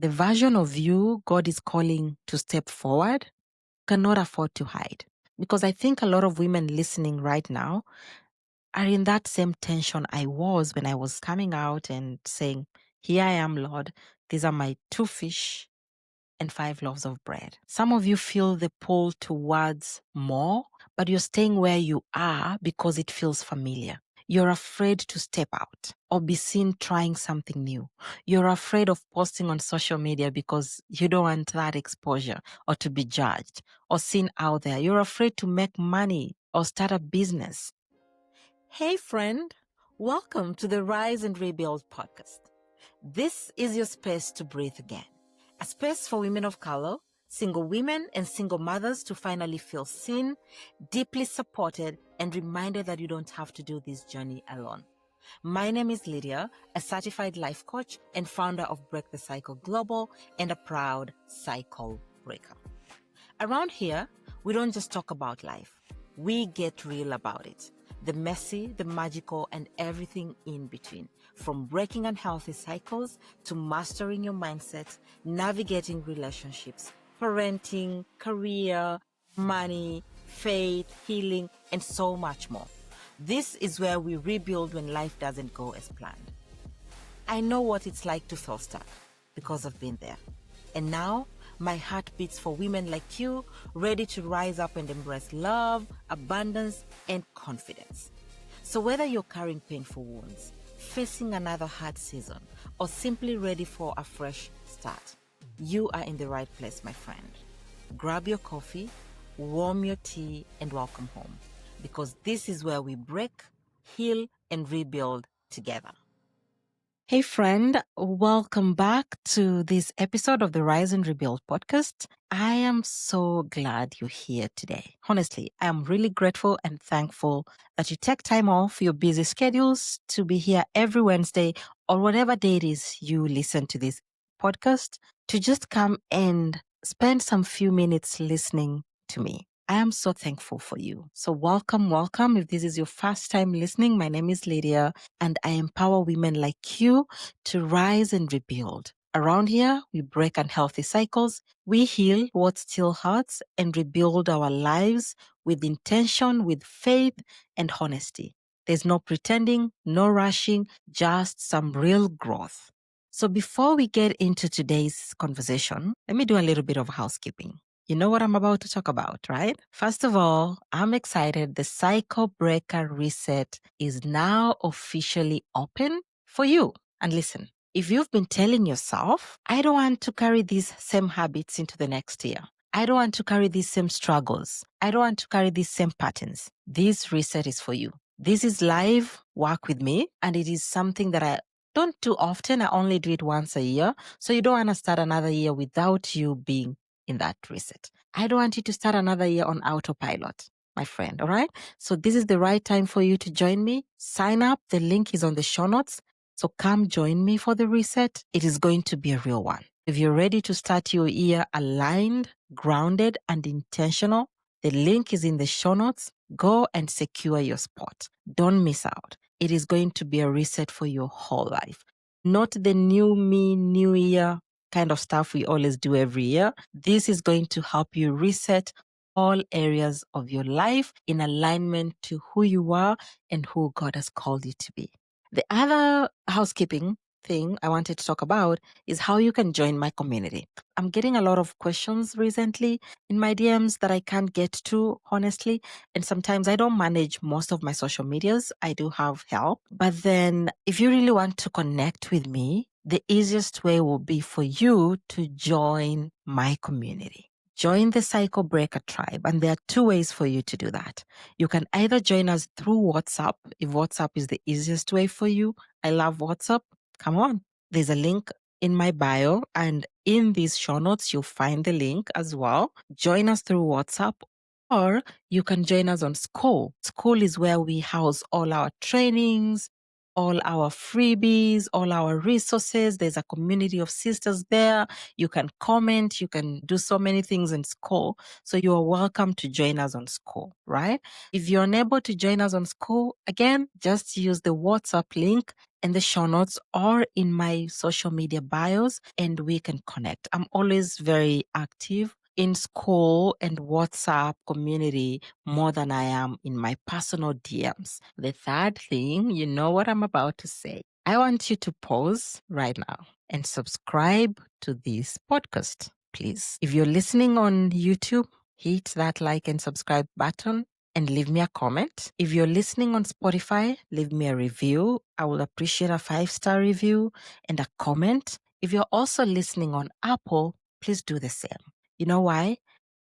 The version of you God is calling to step forward cannot afford to hide. Because I think a lot of women listening right now are in that same tension I was when I was coming out and saying, "Here I am, Lord. These are my 2 fish and 5 loaves of bread." Some of you feel the pull towards more, but you're staying where you are because it feels familiar. You're afraid to step out or be seen trying something new. You're afraid of posting on social media because you don't want that exposure or to be judged or seen out there. You're afraid to make money or start a business. Hey, friend, welcome to the Rise and Rebuild podcast. This is your space to breathe again, a space for women of color, single women, and single mothers to finally feel seen, deeply supported, and reminded that you don't have to do this journey alone. My name is Lydia, a certified life coach and founder of Break the Cycle Global and a proud cycle breaker. Around here, we don't just talk about life, we get real about it. The messy, the magical, and everything in between. From breaking unhealthy cycles to mastering your mindset, navigating relationships, parenting, career, money, faith, healing, and so much more. This is where we rebuild when life doesn't go as planned. I know what it's like to feel stuck because I've been there. And now, my heart beats for women like you, ready to rise up and embrace love, abundance, and confidence. So whether you're carrying painful wounds, facing another hard season, or simply ready for a fresh start, you are in the right place, my friend. Grab your coffee, warm your tea, and welcome home. Because this is where we break, heal, and rebuild together. Hey, friend, welcome back to this episode of the Rise and Rebuild podcast. I am so glad you're here today. Honestly, I am really grateful and thankful that you take time off your busy schedules to be here every Wednesday or whatever day it is you listen to this podcast to just come and spend some few minutes listening to me. I am so thankful for you. So welcome, welcome. If this is your first time listening, my name is Lydia and I empower women like you to rise and rebuild. Around here, we break unhealthy cycles, we heal what still hurts, and rebuild our lives with intention, with faith, and honesty. There's no pretending, no rushing, just some real growth. So before we get into today's conversation, let me do a little bit of housekeeping. You know what I'm about to talk about, right? First of all, I'm excited. The Cycle Breaker Reset is now officially open for you. And listen, if you've been telling yourself, I don't want to carry these same habits into the next year. I don't want to carry these same struggles. I don't want to carry these same patterns. This reset is for you. This is live work with me, and it is something that I don't do often. I only do it once a year. So you don't want to start another year without you being in that reset. I don't want you to start another year on autopilot, my friend. All right. So this is the right time for you to join me. Sign up. The link is on the show notes. So come join me for the reset. It is going to be a real one. If you're ready to start your year aligned, grounded, and intentional, the link is in the show notes. Go and secure your spot. Don't miss out. It is going to be a reset for your whole life. Not the new me, new year kind of stuff we always do every year. This is going to help you reset all areas of your life in alignment to who you are and who God has called you to be. The other housekeeping thing I wanted to talk about is how you can join my community. I'm getting a lot of questions recently in my DMs that I can't get to, honestly. And sometimes I don't manage most of my social medias. I do have help. But then if you really want to connect with me, the easiest way will be for you to join my community. Join the Cycle Breaker tribe. And there are 2 ways for you to do that. You can either join us through WhatsApp, if WhatsApp is the easiest way for you. I love WhatsApp. Come on. There's a link in my bio, and in these show notes, you'll find the link as well. Join us through WhatsApp, or you can join us on School. School is where we house all our trainings, all our freebies, all our resources. There's a community of sisters there. You can comment, you can do so many things in school. So you are welcome to join us on school, right? If you're unable to join us on school, again, just use the WhatsApp link in the show notes or in my social media bios and we can connect. I'm always very active in school and WhatsApp community more than I am in my personal DMs. The third thing, you know what I'm about to say. I want you to pause right now and subscribe to this podcast, please. If you're listening on YouTube, hit that like and subscribe button and leave me a comment. If you're listening on Spotify, leave me a review. I will appreciate a 5-star review and a comment. If you're also listening on Apple, please do the same. You know why?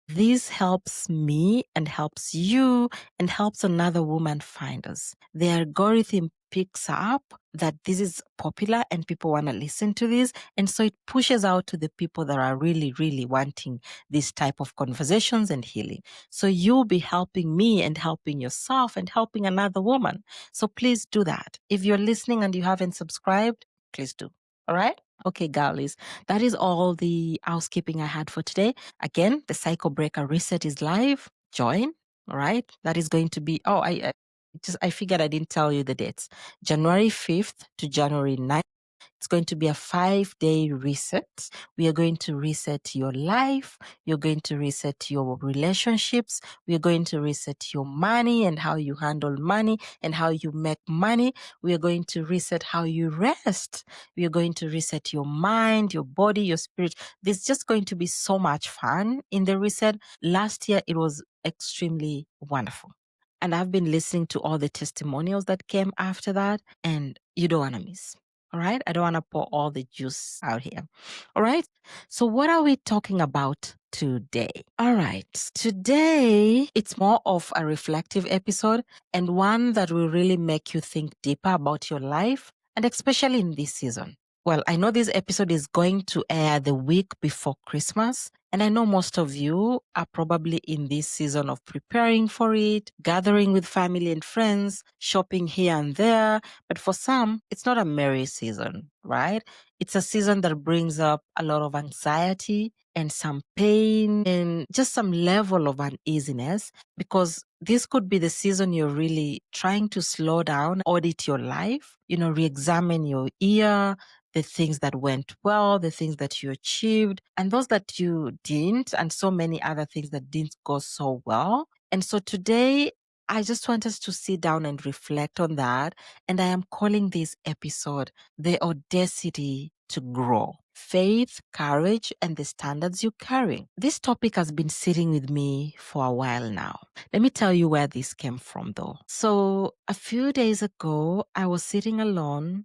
This helps me and helps you and helps another woman find us. The algorithm picks up that this is popular and people want to listen to this. And so it pushes out to the people that are really, really wanting this type of conversations and healing. So you'll be helping me and helping yourself and helping another woman. So please do that. If you're listening and you haven't subscribed, please do. All right? Okay, girlies, that is all the housekeeping I had for today. Again, the Cycle Breaker Reset is live. Join. All right. That is going to be, I figured I didn't tell you the dates. January 5th to January 9th. It's going to be a 5-day reset. We are going to reset your life. You're going to reset your relationships. We are going to reset your money and how you handle money and how you make money. We are going to reset how you rest. We are going to reset your mind, your body, your spirit. There's just going to be so much fun in the reset. Last year, it was extremely wonderful. And I've been listening to all the testimonials that came after that, and you don't want to miss. All right. I don't want to pour all the juice out here. All right. So what are we talking about today? All right. Today, it's more of a reflective episode and one that will really make you think deeper about your life and especially in this season. Well, I know this episode is going to air the week before Christmas. And I know most of you are probably in this season of preparing for it, gathering with family and friends, shopping here and there. But for some, it's not a merry season, right? It's a season that brings up a lot of anxiety and some pain and just some level of uneasiness because this could be the season you're really trying to slow down, audit your life, re-examine your year, the things that went well, the things that you achieved, and those that you didn't, and so many other things that didn't go so well. And so today, I just want us to sit down and reflect on that. And I am calling this episode The Audacity to Grow. Faith, courage, and the standards you carry. This topic has been sitting with me for a while now. Let me tell you where this came from though. So a few days ago, I was sitting alone,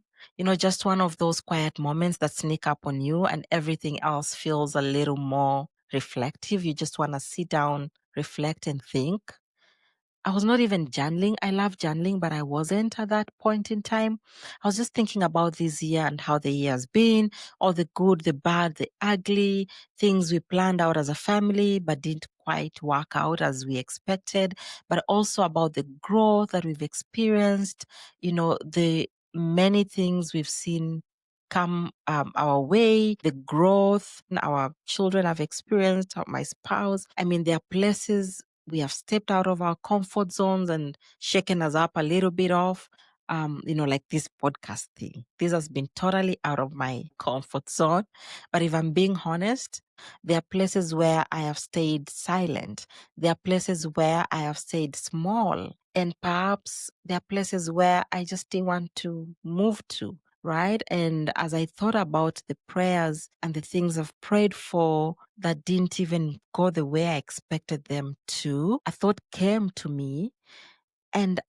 just one of those quiet moments that sneak up on you and everything else feels a little more reflective. You just want to sit down, reflect, and think. I was not even journaling. I love journaling, but I wasn't at that point in time. I was just thinking about this year and how the year has been, all the good, the bad, the ugly, things we planned out as a family, but didn't quite work out as we expected, but also about the growth that we've experienced, the many things we've seen come our way, the growth our children have experienced, my spouse. I mean, there are places we have stepped out of our comfort zones and shaken us up a little bit off. Like this podcast thing. This has been totally out of my comfort zone. But if I'm being honest, there are places where I have stayed silent. There are places where I have stayed small. And perhaps there are places where I just didn't want to move to. Right. And as I thought about the prayers and the things I've prayed for that didn't even go the way I expected them to, a thought came to me and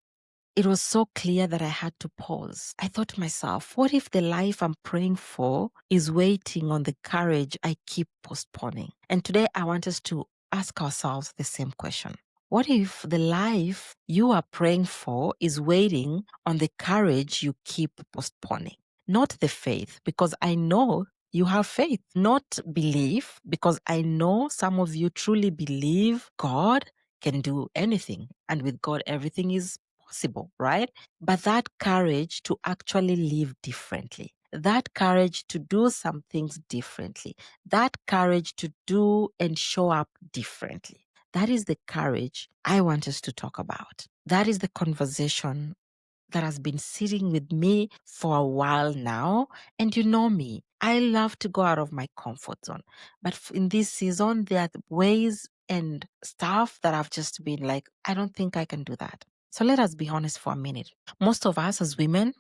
it was so clear that I had to pause. I thought to myself, what if the life I'm praying for is waiting on the courage I keep postponing? And today I want us to ask ourselves the same question. What if the life you are praying for is waiting on the courage you keep postponing? Not the faith, because I know you have faith. Not belief, because I know some of you truly believe God can do anything. And with God, everything is possible, right? But that courage to actually live differently, that courage to do some things differently, that courage to do and show up differently. That is the courage I want us to talk about. That is the conversation that has been sitting with me for a while now. And you know me, I love to go out of my comfort zone. But in this season, there are ways and stuff that I've just been like, I don't think I can do that. So let us be honest for a minute. Most of us as women,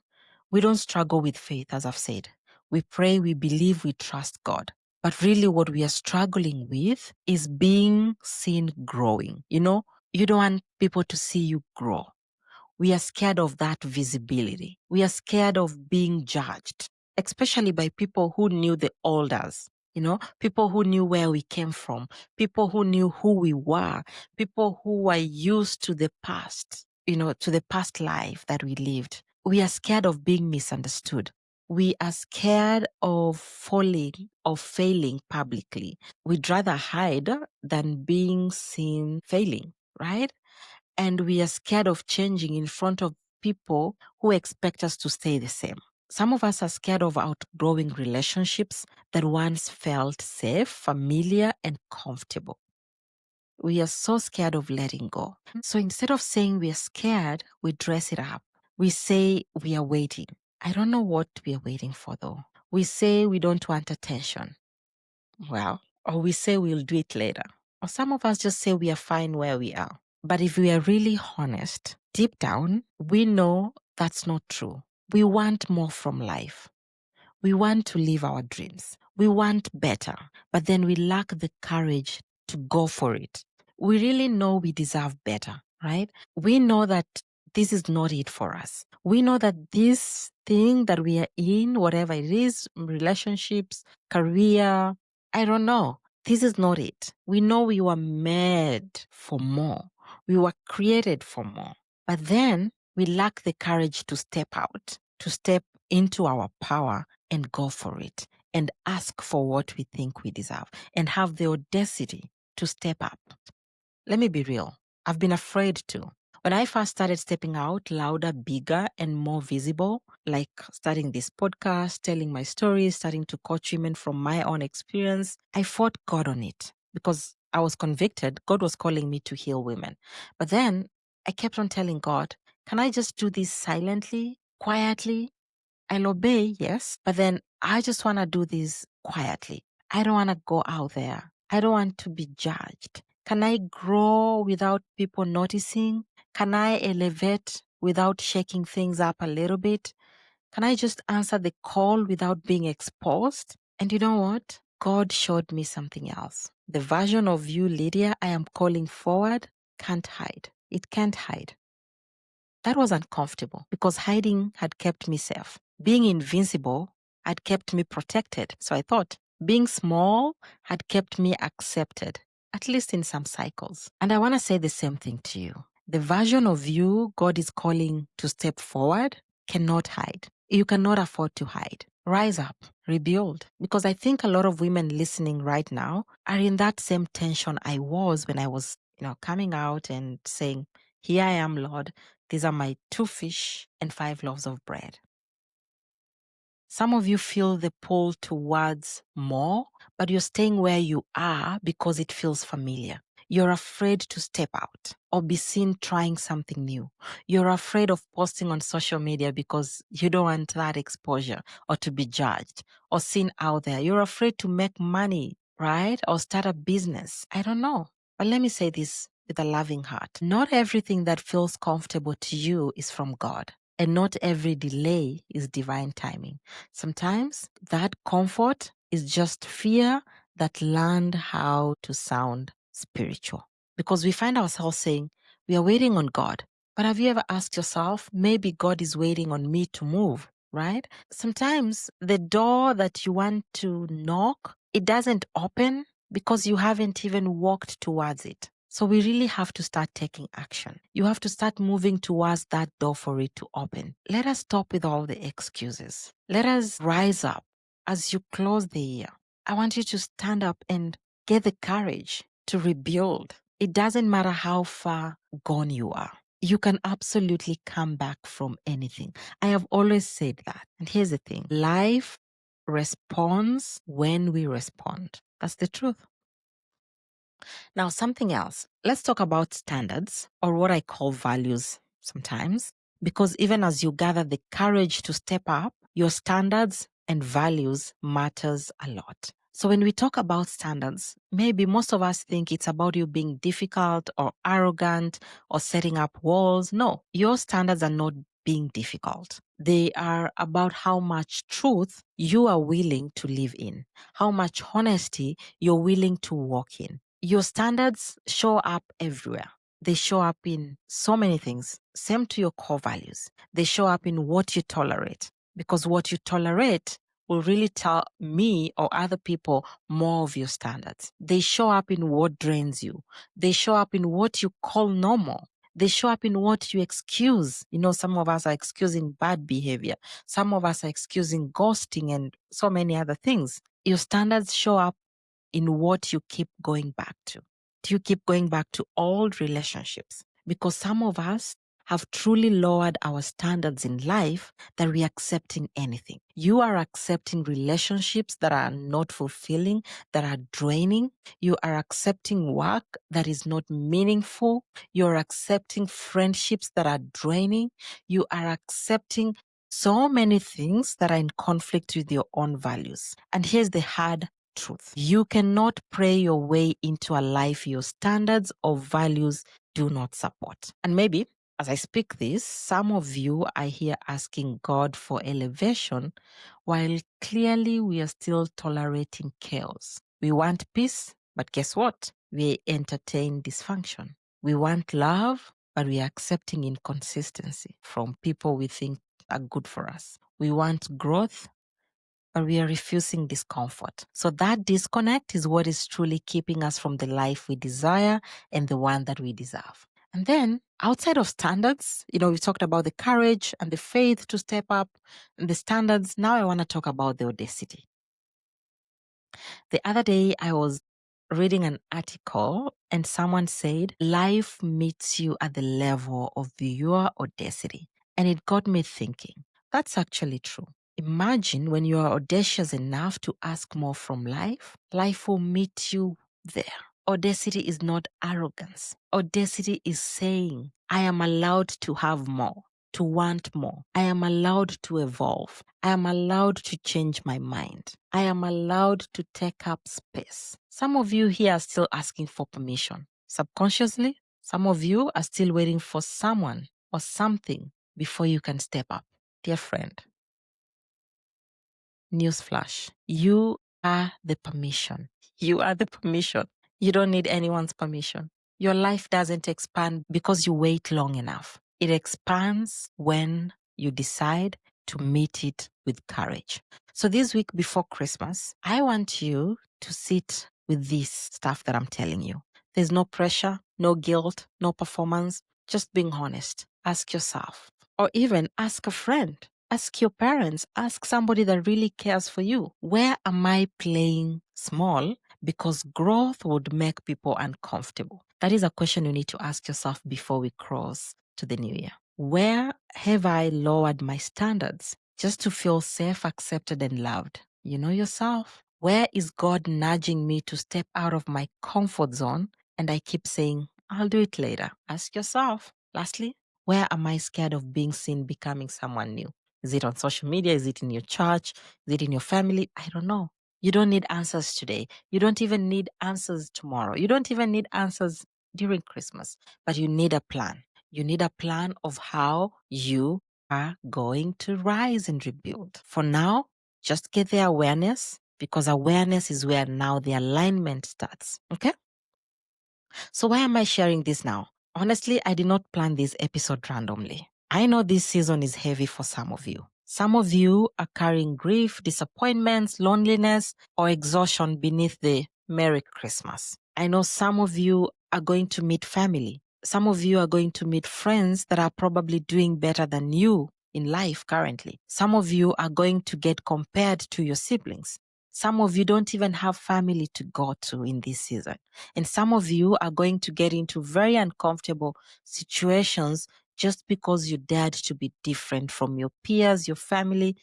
we don't struggle with faith, as I've said. We pray, we believe, we trust God. But really, what we are struggling with is being seen growing. You know, you don't want people to see you grow. We are scared of that visibility. We are scared of being judged, especially by people who knew the elders, people who knew where we came from, people who knew who we were, people who were used to the past, to the past life that we lived. We are scared of being misunderstood. We are scared of falling or failing publicly. We'd rather hide than being seen failing, right? And we are scared of changing in front of people who expect us to stay the same. Some of us are scared of outgrowing relationships that once felt safe, familiar, and comfortable. We are so scared of letting go. So instead of saying we are scared, we dress it up. We say we are waiting. I don't know what we are waiting for though. We say we don't want attention. Well, or we say we'll do it later. Or some of us just say we are fine where we are. But if we are really honest, deep down, we know that's not true. We want more from life. We want to live our dreams. We want better, but then we lack the courage to go for it. We really know we deserve better, right? We know that this is not it for us. We know that this thing that we are in, whatever it is, relationships, career, I don't know. This is not it. We know we were made for more. We were created for more. But then we lack the courage to step out, to step into our power and go for it and ask for what we think we deserve and have the audacity to step up. Let me be real. I've been afraid to. When I first started stepping out louder, bigger, and more visible, like starting this podcast, telling my stories, starting to coach women from my own experience, I fought God on it because I was convicted. God was calling me to heal women. But then I kept on telling God, can I just do this silently, quietly? I'll obey, yes, but then I just want to do this quietly. I don't want to go out there. I don't want to be judged. Can I grow without people noticing? Can I elevate without shaking things up a little bit? Can I just answer the call without being exposed? And you know what? God showed me something else. The version of you, Lydia, I am calling forward can't hide. It can't hide. That was uncomfortable because hiding had kept me safe. Being invincible had kept me protected. So I thought being small had kept me accepted, at least in some cycles. And I want to say the same thing to you. The version of you God is calling to step forward cannot hide. You cannot afford to hide. Rise up, rebuild. Because I think a lot of women listening right now are in that same tension I was when I was, coming out and saying, here I am, Lord. These are my 2 fish and 5 loaves of bread. Some of you feel the pull towards more, but you're staying where you are because it feels familiar. You're afraid to step out or be seen trying something new. You're afraid of posting on social media because you don't want that exposure or to be judged or seen out there. You're afraid to make money, right? Or start a business. I don't know. But let me say this with a loving heart. Not everything that feels comfortable to you is from God. And not every delay is divine timing. Sometimes that comfort is just fear that learned how to sound spiritual. Because we find ourselves saying, we are waiting on God. But have you ever asked yourself, maybe God is waiting on me to move, right? Sometimes the door that you want to knock, it doesn't open because you haven't even walked towards it. So we really have to start taking action. You have to start moving towards that door for it to open. Let us stop with all the excuses. Let us rise up as you close the year. I want you to stand up and get the courage to rebuild. It doesn't matter how far gone you are. You can absolutely come back from anything. I have always said that. And here's the thing, life responds when we respond. That's the truth. Now, something else. Let's talk about standards, or what I call values sometimes, because even as you gather the courage to step up, your standards and values matters a lot. So when we talk about standards, maybe most of us think it's about you being difficult or arrogant or setting up walls. No, your standards are not being difficult. They are about how much truth you are willing to live in, how much honesty you're willing to walk in. Your standards show up everywhere. They show up in so many things. Same to your core values. They show up in what you tolerate, because what you tolerate will really tell me or other people more of your standards. They show up in what drains you. They show up in what you call normal. They show up in what you excuse. You know, some of us are excusing bad behavior. Some of us are excusing ghosting and so many other things. Your standards show up in what you keep going back to. Do you keep going back to old relationships? Because some of us have truly lowered our standards in life that we're accepting anything. You are accepting relationships that are not fulfilling, that are draining. You are accepting work that is not meaningful. You're accepting friendships that are draining. You are accepting so many things that are in conflict with your own values. And here's the hard truth. You cannot pray your way into a life your standards or values do not support. And maybe as I speak this, some of you are here asking God for elevation, while clearly we are still tolerating chaos. We want peace, but guess what? We entertain dysfunction. We want love, but we are accepting inconsistency from people we think are good for us. We want growth, but we are refusing discomfort. So that disconnect is what is truly keeping us from the life we desire and the one that we deserve. And then outside of standards, we talked about the courage and the faith to step up and the standards. Now I want to talk about the audacity. The other day I was reading an article and someone said, life meets you at the level of your audacity. And it got me thinking, that's actually true. Imagine when you are audacious enough to ask more from life, life will meet you there. Audacity is not arrogance. Audacity is saying, I am allowed to have more, to want more. I am allowed to evolve. I am allowed to change my mind. I am allowed to take up space. Some of you here are still asking for permission. Subconsciously, some of you are still waiting for someone or something before you can step up. Dear friend, newsflash, you are the permission. You are the permission. You don't need anyone's permission. Your life doesn't expand because you wait long enough. It expands when you decide to meet it with courage. So this week before Christmas, I want you to sit with this stuff that I'm telling you. There's no pressure, no guilt, no performance, just being honest. Ask yourself, or even ask a friend. Ask your parents, ask somebody that really cares for you. Where am I playing small because growth would make people uncomfortable? That is a question you need to ask yourself before we cross to the new year. Where have I lowered my standards just to feel safe, accepted, and loved? You know yourself. Where is God nudging me to step out of my comfort zone and I keep saying, I'll do it later? Ask yourself. Lastly, where am I scared of being seen becoming someone new? Is it on social media? Is it in your church? Is it in your family? I don't know. You don't need answers today. You don't even need answers tomorrow. You don't even need answers during Christmas, but you need a plan. You need a plan of how you are going to rise and rebuild. For now, just get the awareness, because awareness is where now the alignment starts. Okay? So why am I sharing this now? Honestly, I did not plan this episode randomly. I know this season is heavy for some of you. Some of you are carrying grief, disappointments, loneliness, or exhaustion beneath the Merry Christmas. I know some of you are going to meet family. Some of you are going to meet friends that are probably doing better than you in life currently. Some of you are going to get compared to your siblings. Some of you don't even have family to go to in this season. And some of you are going to get into very uncomfortable situations just because you dared to be different from your peers, your family,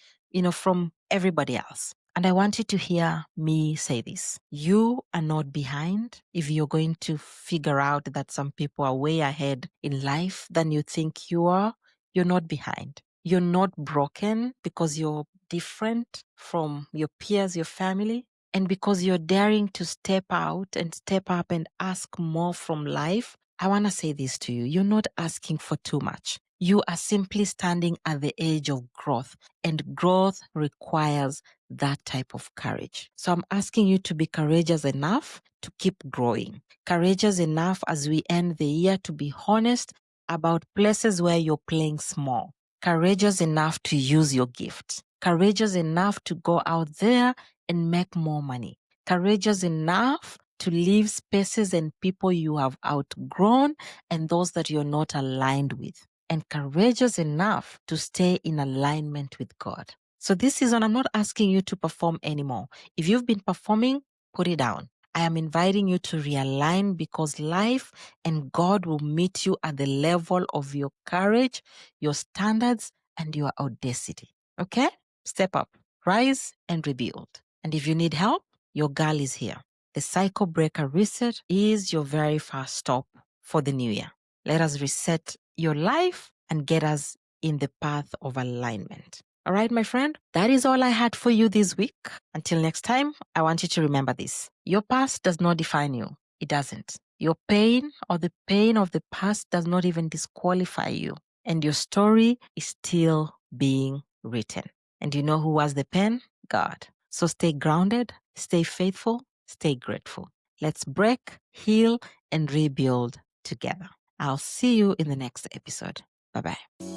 from everybody else. And I want you to hear me say this. You are not behind if you're going to figure out that some people are way ahead in life than you think you are. You're not behind. You're not broken because you're different from your peers, your family, and because you're daring to step out and step up and ask more from life. I want to say this to you. You're not asking for too much. You are simply standing at the edge of growth, and growth requires that type of courage. So I'm asking you to be courageous enough to keep growing, courageous enough as we end the year to be honest about places where you're playing small, courageous enough to use your gift, courageous enough to go out there and make more money, courageous enough to leave spaces and people you have outgrown and those that you're not aligned with, and courageous enough to stay in alignment with God. So this season, I'm not asking you to perform anymore. If you've been performing, put it down. I am inviting you to realign because life and God will meet you at the level of your courage, your standards, and your audacity. Okay? Step up, rise, and rebuild. And if you need help, your girl is here. The Cycle Breaker Reset is your very first stop for the new year. Let us reset your life and get us in the path of alignment. All right, my friend, that is all I had for you this week. Until next time, I want you to remember this. Your past does not define you. It doesn't. Your pain or the pain of the past does not even disqualify you. And your story is still being written. And you know who has the pen? God. So stay grounded, stay faithful, stay grateful. Let's break, heal, and rebuild together. I'll see you in the next episode. Bye-bye.